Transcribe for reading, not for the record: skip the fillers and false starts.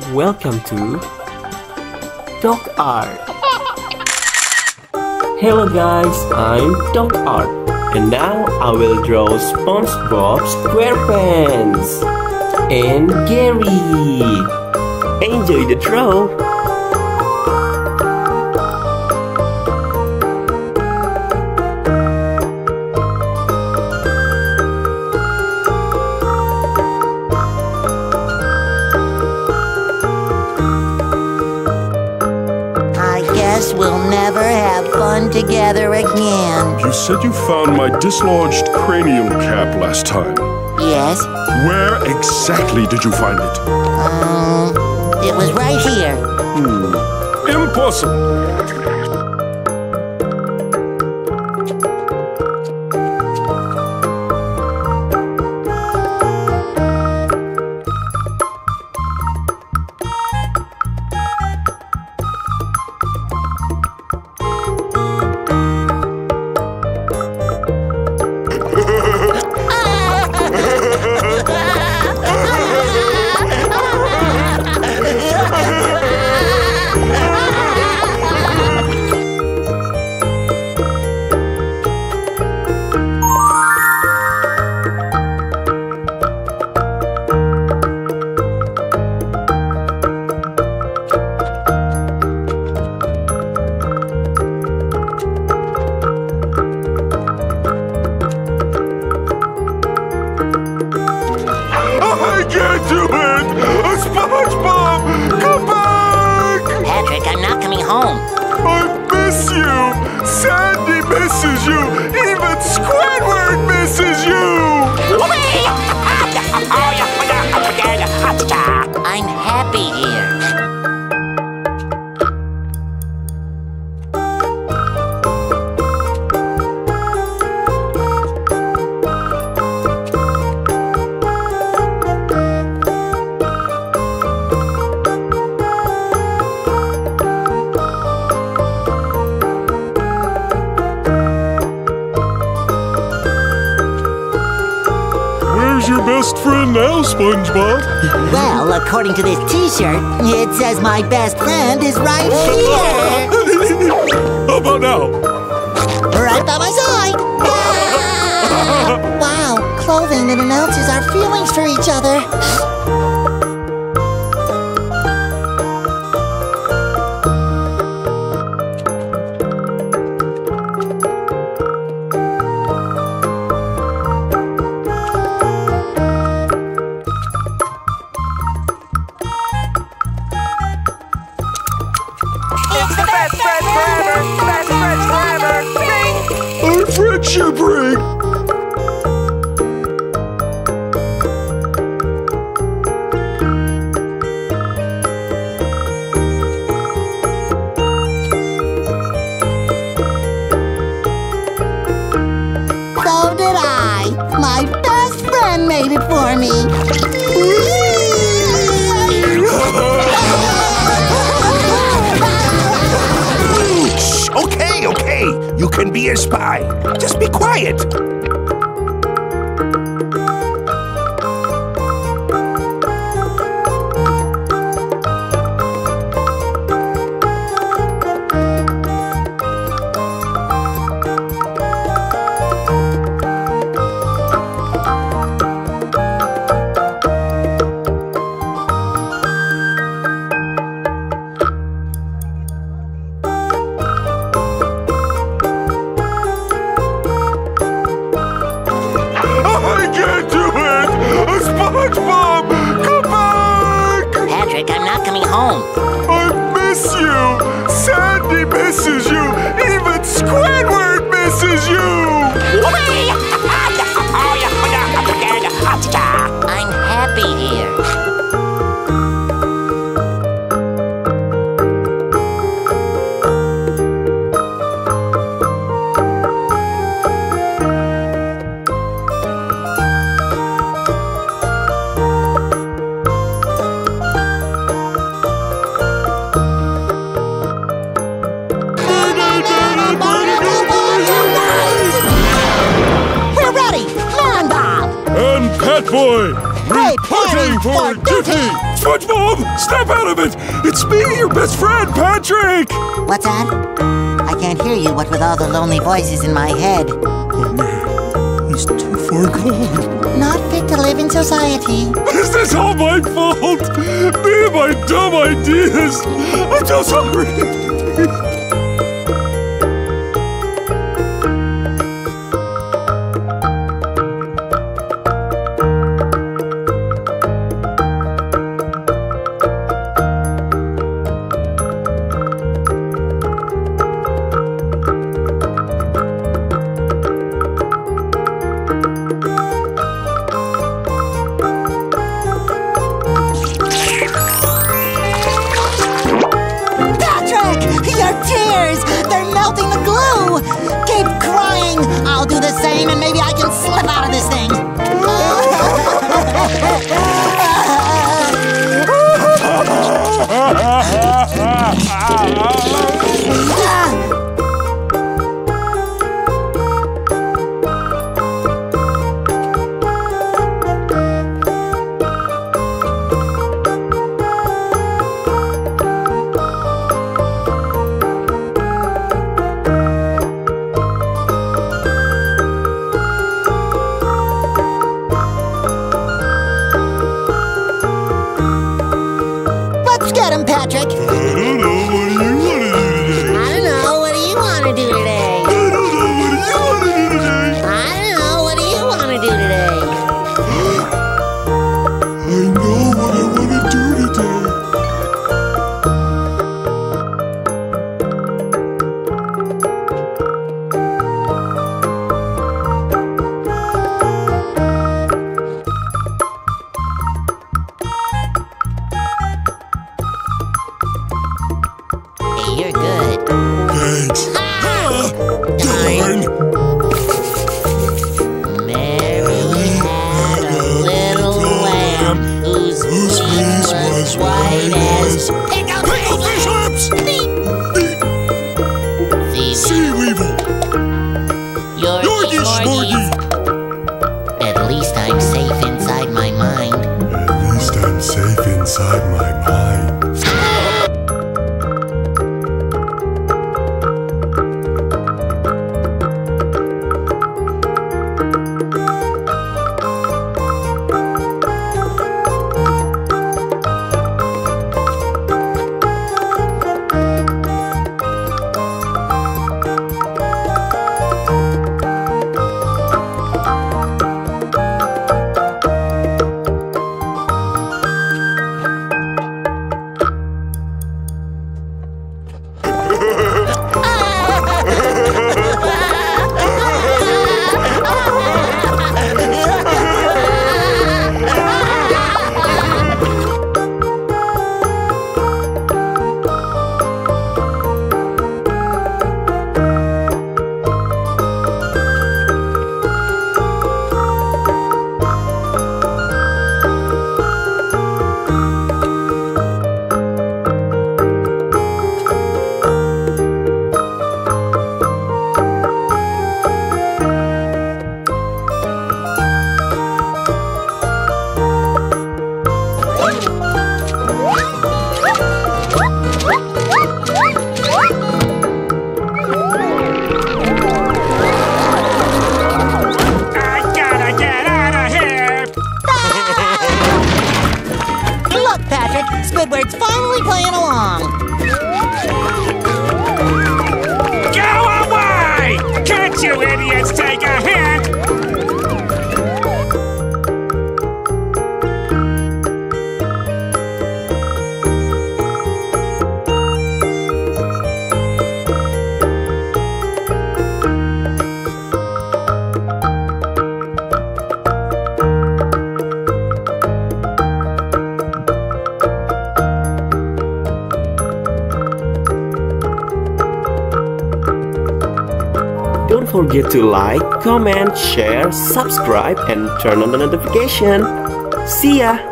welcome to DocArt. Hello guys, I'm DocArt, and now I will draw Spongebob Squarepants and Gary. Enjoy the draw! We'll never have fun together again. You said you found my dislodged cranium cap last time. Yes. Where exactly did you find it? It was right here. Impossible. I can't do it! SpongeBob! Come back! Patrick, I'm not coming home. I miss you! Sandy misses you! Even Squidward misses you! I'm happy here. Where's your best friend now, SpongeBob? Well, according to this t-shirt, it says my best friend is right here. How about now? Right by my side. Wow, clothing that announces our feelings for each other. Our friendship ring! So did I. My best friend made it for me. Shh, okay. You can be a spy. Just be quiet. SpongeBob! Come back! Patrick, I'm not coming home. I miss you! Sandy misses you! Even Squidward misses you! I'm happy here. for duty! SpongeBob, snap out of it! It's me, your best friend, Patrick! What's that? I can't hear you, what with all the lonely voices in my head. Oh man, he's too far gone. Not fit to live in society. Is this all my fault? Me and my dumb ideas! I'm so sorry! I'll do the same and maybe I can slip out of this thing. Get him, Patrick. I don't know. What do you want to do today? I don't know. What do you want to do today? I don't know. What do you want to do today? I know what I want to do today. You're good. Thanks. Darn. Mary had a little lamb whose fleece was white as Pickled fish lips! Sea weevil! Yorkie. At least I'm safe inside my mind. At least I'm safe inside my mind. Squidward's finally playing along. Go away! Can't you idiots take a hint? Don't forget to like, comment, share, subscribe, and turn on the notification. See ya!